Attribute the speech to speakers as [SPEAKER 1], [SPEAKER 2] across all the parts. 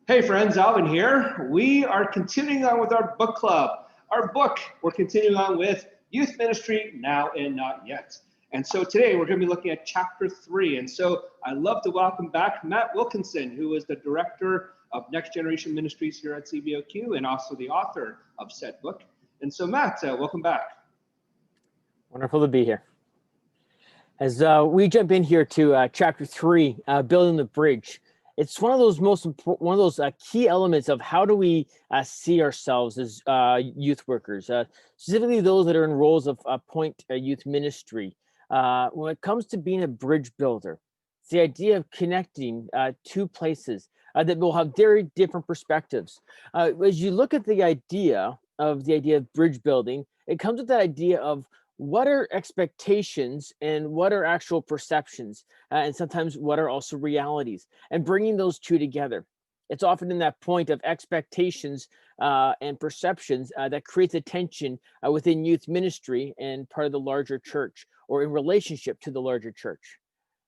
[SPEAKER 1] Hey friends, Alvin here. We are continuing on with our book club. Our book, we're continuing on with Youth Ministry Now and Not Yet. And so today we're going to be looking at chapter 3. And so I'd love to welcome back Matt Wilkinson, who is the director of Next Generation Ministries here at CBOQ and also the author of said book. And so Matt, welcome back.
[SPEAKER 2] Wonderful to be here. As we jump in here to chapter 3, building the bridge. It's one of those key elements of how do we see ourselves as youth workers, specifically those that are in roles of point youth ministry. When it comes to being a bridge builder, it's the idea of connecting two places that will have very different perspectives. As you look at the idea of bridge building, it comes with that idea of what are expectations and what are actual perceptions, and sometimes what are also realities, and bringing those two together. It's often in that point of expectations and perceptions that creates a tension within youth ministry and part of the larger church, or in relationship to the larger church.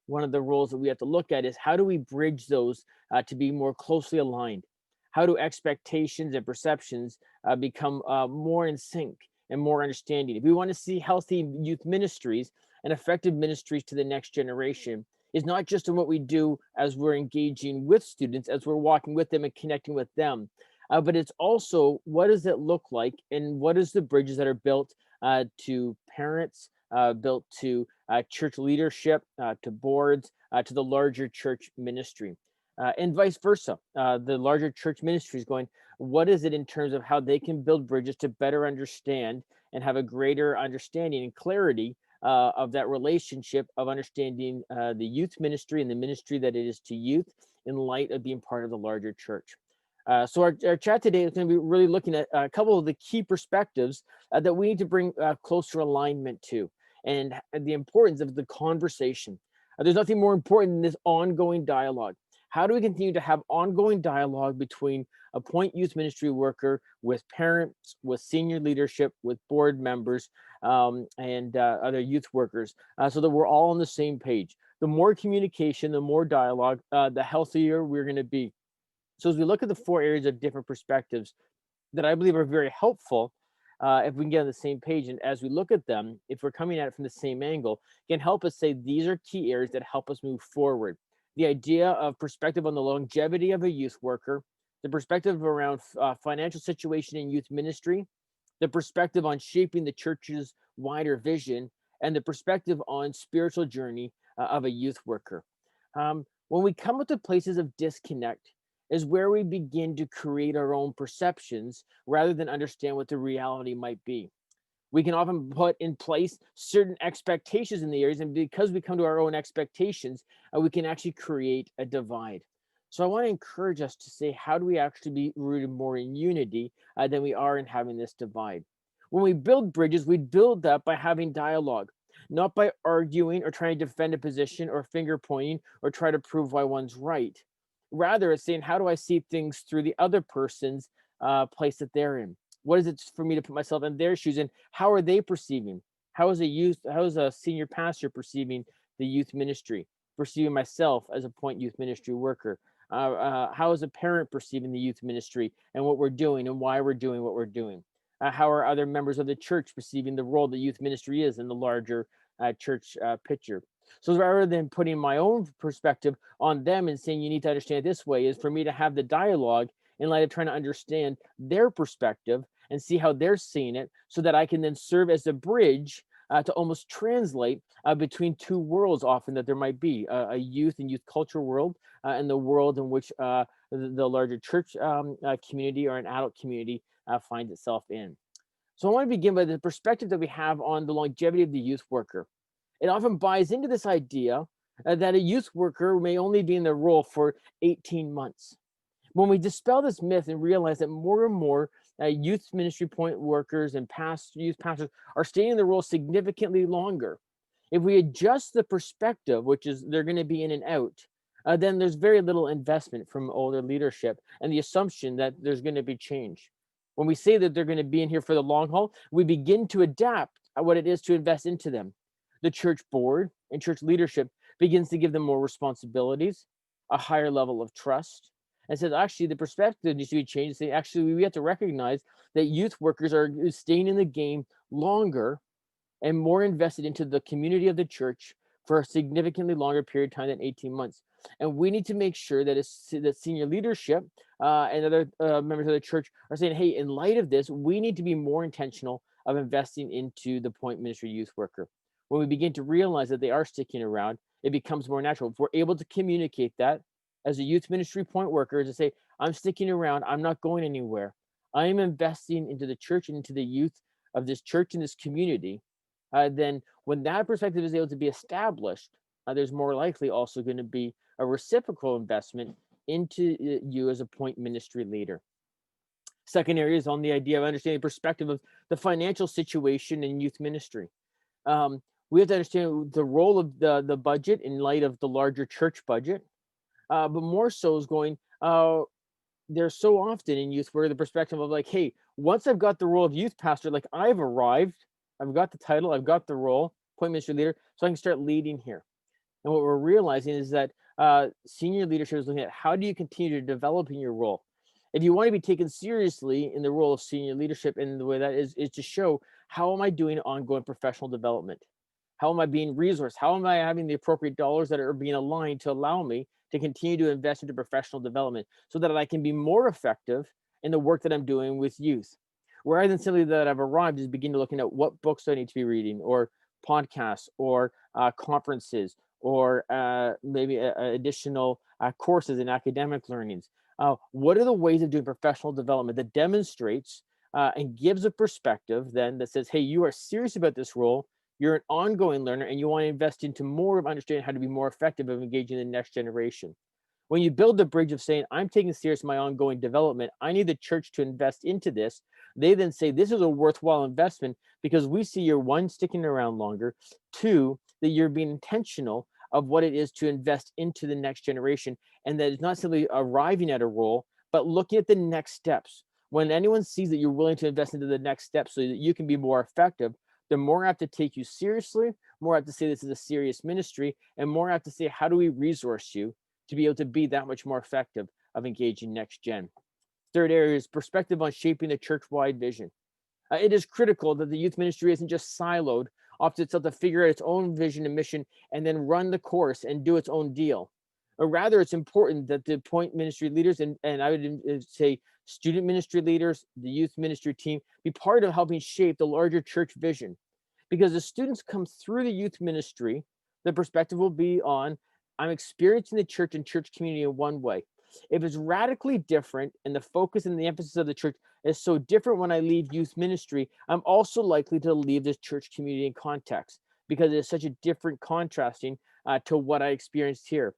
[SPEAKER 2] One of the roles that we have to look at is how do we bridge those to be more closely aligned? How do expectations and perceptions become more in sync and more understanding? If we want to see healthy youth ministries and effective ministries to the next generation, is not just in what we do as we're engaging with students, as we're walking with them and connecting with them, but it's also what does it look like and what is the bridges that are built to parents, built to church leadership, to boards, to the larger church ministry. And vice versa. The larger church ministry is going, what is it in terms of how they can build bridges to better understand and have a greater understanding and clarity of that relationship of understanding the youth ministry and the ministry that it is to youth in light of being part of the larger church. So our chat today is going to be really looking at a couple of the key perspectives that we need to bring closer alignment to, and the importance of the conversation. There's nothing more important than this ongoing dialogue. How do we continue to have ongoing dialogue between a point youth ministry worker with parents, with senior leadership, with board members, and other youth workers, so that we're all on the same page? The more communication, the more dialogue, the healthier we're going to be. So as we look at the 4 areas of different perspectives that I believe are very helpful, if we can get on the same page, and as we look at them, if we're coming at it from the same angle, can help us say these are key areas that help us move forward. The idea of perspective on the longevity of a youth worker, the perspective around financial situation in youth ministry, the perspective on shaping the church's wider vision, and the perspective on spiritual journey of a youth worker. When we come to places of disconnect is where we begin to create our own perceptions rather than understand what the reality might be. We can often put in place certain expectations in the areas, and because we come to our own expectations, we can actually create a divide. So I want to encourage us to say, how do we actually be rooted more in unity than we are in having this divide? When we build bridges, we build that by having dialogue, not by arguing or trying to defend a position or finger pointing or try to prove why one's right. Rather, it's saying, how do I see things through the other person's place that they're in? What is it for me to put myself in their shoes, and how are they perceiving? How is a senior pastor perceiving the youth ministry, perceiving myself as a point youth ministry worker? How is a parent perceiving the youth ministry and what we're doing and why we're doing what we're doing? How are other members of the church perceiving the role that youth ministry is in the larger church picture? So rather than putting my own perspective on them and saying you need to understand it this way, is for me to have the dialogue in light of trying to understand their perspective and see how they're seeing it, so that I can then serve as a bridge to almost translate between two worlds often that there might be, a youth and youth culture world and the world in which the larger church community or an adult community finds itself in. So I want to begin by the perspective that we have on the longevity of the youth worker. It often buys into this idea that a youth worker may only be in their role for 18 months. When we dispel this myth and realize that more and more youth ministry point workers and youth pastors are staying in the role significantly longer, if we adjust the perspective, which is they're going to be in and out, then there's very little investment from older leadership and the assumption that there's going to be change. When we say that they're going to be in here for the long haul, we begin to adapt what it is to invest into them. The church board and church leadership begins to give them more responsibilities, a higher level of trust, and says actually the perspective needs to be changed. Say actually we have to recognize that youth workers are staying in the game longer and more invested into the community of the church for a significantly longer period of time than 18 months. And we need to make sure that that senior leadership and other members of the church are saying, hey, in light of this, we need to be more intentional of investing into the point ministry youth worker. When we begin to realize that they are sticking around, it becomes more natural. If we're able to communicate that as a youth ministry point worker, to say, I'm sticking around, I'm not going anywhere. I am investing into the church and into the youth of this church and this community. Then when that perspective is able to be established, there's more likely also going to be a reciprocal investment into you as a point ministry leader. Second area is on the idea of understanding the perspective of the financial situation in youth ministry. We have to understand the role of the budget in light of the larger church budget, but more so is going, there's so often in youth where the perspective of like, hey, once I've got the role of youth pastor, like I've arrived, I've got the title, I've got the role, point ministry leader, so I can start leading here. And what we're realizing is that senior leadership is looking at how do you continue to develop in your role. If you want to be taken seriously in the role of senior leadership, and the way that is to show how am I doing ongoing professional development? How am I being resourced? How am I having the appropriate dollars that are being aligned to allow me to continue to invest into professional development so that I can be more effective in the work that I'm doing with youth? Rather than simply that I've arrived, is begin to looking at what books do I need to be reading, or podcasts, or conferences, or maybe additional courses in academic learnings. What are the ways of doing professional development that demonstrates and gives a perspective then that says, hey, you are serious about this role, you're an ongoing learner, and you want to invest into more of understanding how to be more effective of engaging the next generation. When you build the bridge of saying, I'm taking serious my ongoing development, I need the church to invest into this, they then say, this is a worthwhile investment because we see you're, one, sticking around longer, two, that you're being intentional of what it is to invest into the next generation, and that it's not simply arriving at a role, but looking at the next steps. When anyone sees that you're willing to invest into the next steps so that you can be more effective, they're more apt to take you seriously, more apt to say this is a serious ministry, and more apt to say, how do we resource you to be able to be that much more effective of engaging next gen? Third area is perspective on shaping the church-wide vision. It is critical that the youth ministry isn't just siloed off to itself to figure out its own vision and mission and then run the course and do its own deal. Or rather, it's important that the point ministry leaders, and I would say student ministry leaders, the youth ministry team, be part of helping shape the larger church vision. Because as students come through the youth ministry, the perspective will be on, I'm experiencing the church and church community in one way. If it's radically different and the focus and the emphasis of the church is so different when I leave youth ministry, I'm also likely to leave this church community in context because it's such a different contrasting to what I experienced here.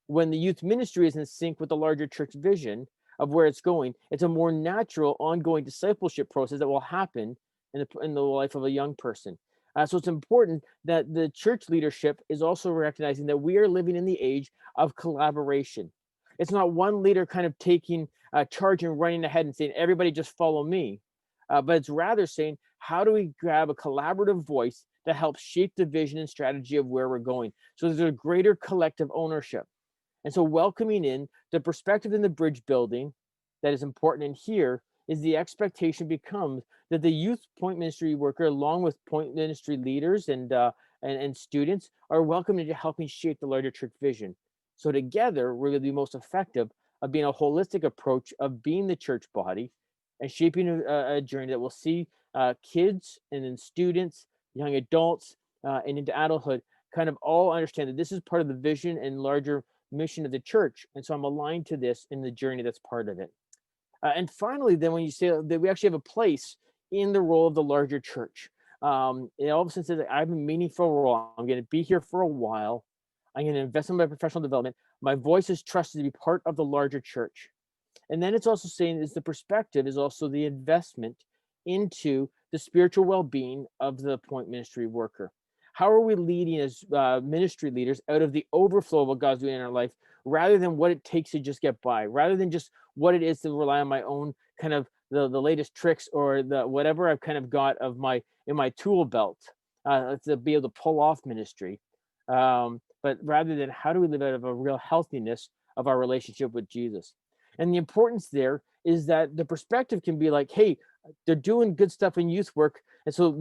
[SPEAKER 2] When the youth ministry is in sync with the larger church vision of where it's going, it's a more natural, ongoing discipleship process that will happen in the life of a young person. So it's important that the church leadership is also recognizing that we are living in the age of collaboration. It's not one leader kind of taking charge and running ahead and saying, everybody just follow me. But it's rather saying, how do we grab a collaborative voice that helps shape the vision and strategy of where we're going? So there's a greater collective ownership. And so welcoming in the perspective in the bridge building that is important in here is the expectation becomes that the youth point ministry worker, along with point ministry leaders and students, are welcome into helping shape the larger church vision. So together, we're going to be most effective of being a holistic approach of being the church body and shaping a journey that will see kids and then students, young adults, and into adulthood kind of all understand that this is part of the vision and larger mission of the church. And so I'm aligned to this in the journey that's part of it. And finally, then when you say that we actually have a place in the role of the larger church, it all of a sudden says that I have a meaningful role. I'm going to be here for a while. I'm going to invest in my professional development. My voice is trusted to be part of the larger church. And then it's also saying is the perspective is also the investment into the spiritual well-being of the point ministry worker. How are we leading as ministry leaders out of the overflow of what God's doing in our life, rather than what it takes to just get by, rather than just what it is to rely on my own kind of the latest tricks or the whatever I've kind of got of in my tool belt to be able to pull off ministry. But rather than how do we live out of a real healthiness of our relationship with Jesus? And the importance there is that the perspective can be like, hey, they're doing good stuff in youth work. And so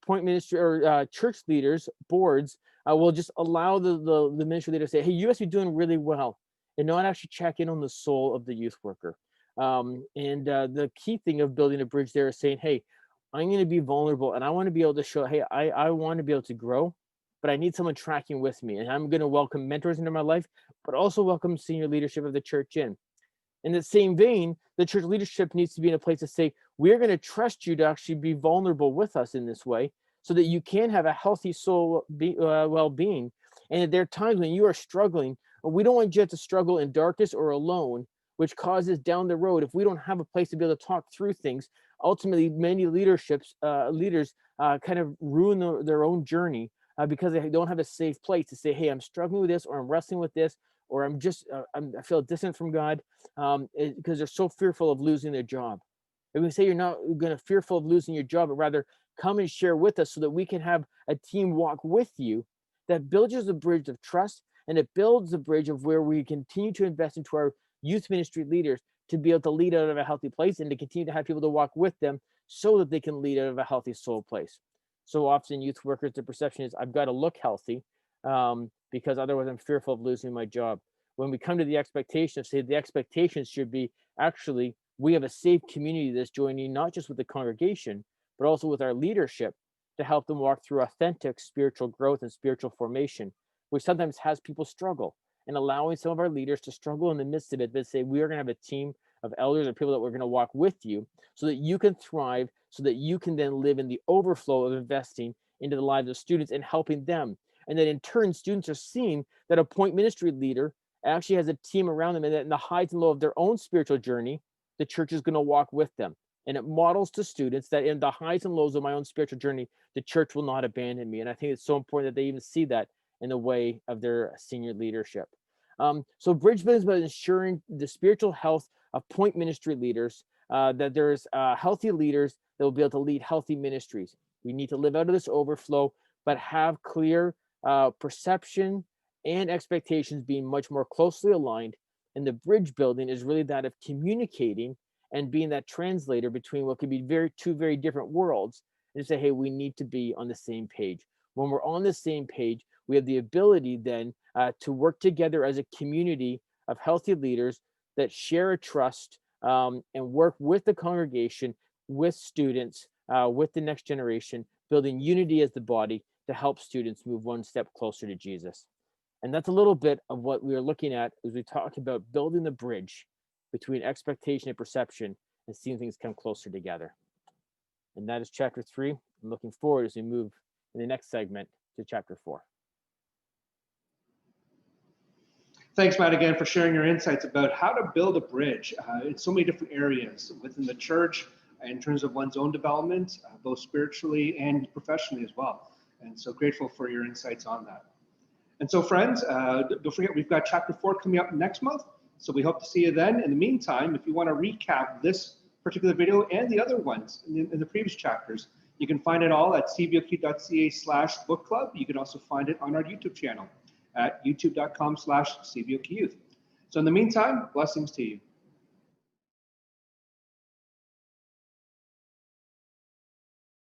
[SPEAKER 2] point ministry or church leaders, boards will just allow the ministry leader to say, hey, you guys are doing really well, and not actually check in on the soul of the youth worker. The key thing of building a bridge there is saying, hey, I'm going to be vulnerable and I want to be able to show, hey, I want to be able to grow, but I need someone tracking with me. And I'm going to welcome mentors into my life, but also welcome senior leadership of the church in. In the same vein, the church leadership needs to be in a place to say, we're going to trust you to actually be vulnerable with us in this way so that you can have a healthy soul well-being. And there are times when you are struggling, we don't want you to struggle in darkness or alone, which causes down the road, if we don't have a place to be able to talk through things, ultimately many leaders kind of ruin their own journey because they don't have a safe place to say, hey, I'm struggling with this, or I'm wrestling with this, or I'm just, I feel distant from God, because they're so fearful of losing their job. And we say you're not going to fearful of losing your job, but rather come and share with us so that we can have a team walk with you that builds a bridge of trust, and it builds a bridge of where we continue to invest into our youth ministry leaders to be able to lead out of a healthy place and to continue to have people to walk with them so that they can lead out of a healthy soul place. So often youth workers, the perception is I've got to look healthy because otherwise I'm fearful of losing my job. When we come to the expectations, say the expectations should be actually we have a safe community that's joining not just with the congregation, but also with our leadership to help them walk through authentic spiritual growth and spiritual formation, which sometimes has people struggle, and allowing some of our leaders to struggle in the midst of it, but say, we are going to have a team of elders or people that we're going to walk with you so that you can thrive, so that you can then live in the overflow of investing into the lives of students and helping them. And then in turn, students are seeing that a point ministry leader actually has a team around them, and that in the highs and lows of their own spiritual journey, the church is going to walk with them. And it models to students that in the highs and lows of my own spiritual journey, the church will not abandon me. And I think it's so important that they even see that in the way of their senior leadership. So bridge building is about ensuring the spiritual health of point ministry leaders, that there's healthy leaders that will be able to lead healthy ministries. We need to live out of this overflow, but have clear perception and expectations being much more closely aligned. And the bridge building is really that of communicating and being that translator between what could be two very different worlds, and say, hey, we need to be on the same page. When we're on the same page, we have the ability then to work together as a community of healthy leaders that share a trust and work with the congregation, with students, with the next generation, building unity as the body to help students move one step closer to Jesus. And that's a little bit of what we are looking at as we talk about building the bridge between expectation and perception and seeing things come closer together. And that is chapter 3. I'm looking forward as we move in the next segment to chapter 4.
[SPEAKER 1] Thanks, Matt, again for sharing your insights about how to build a bridge in so many different areas within the church in terms of one's own development, both spiritually and professionally as well. And so grateful for your insights on that. And so friends, don't forget, we've got chapter 4 coming up next month. So we hope to see you then. In the meantime, if you want to recap this particular video and the other ones in the previous chapters, you can find it all at cboq.ca/book club. You can also find it on our YouTube channel at youtube.com/CBOQ Youth. So in the meantime, blessings to you.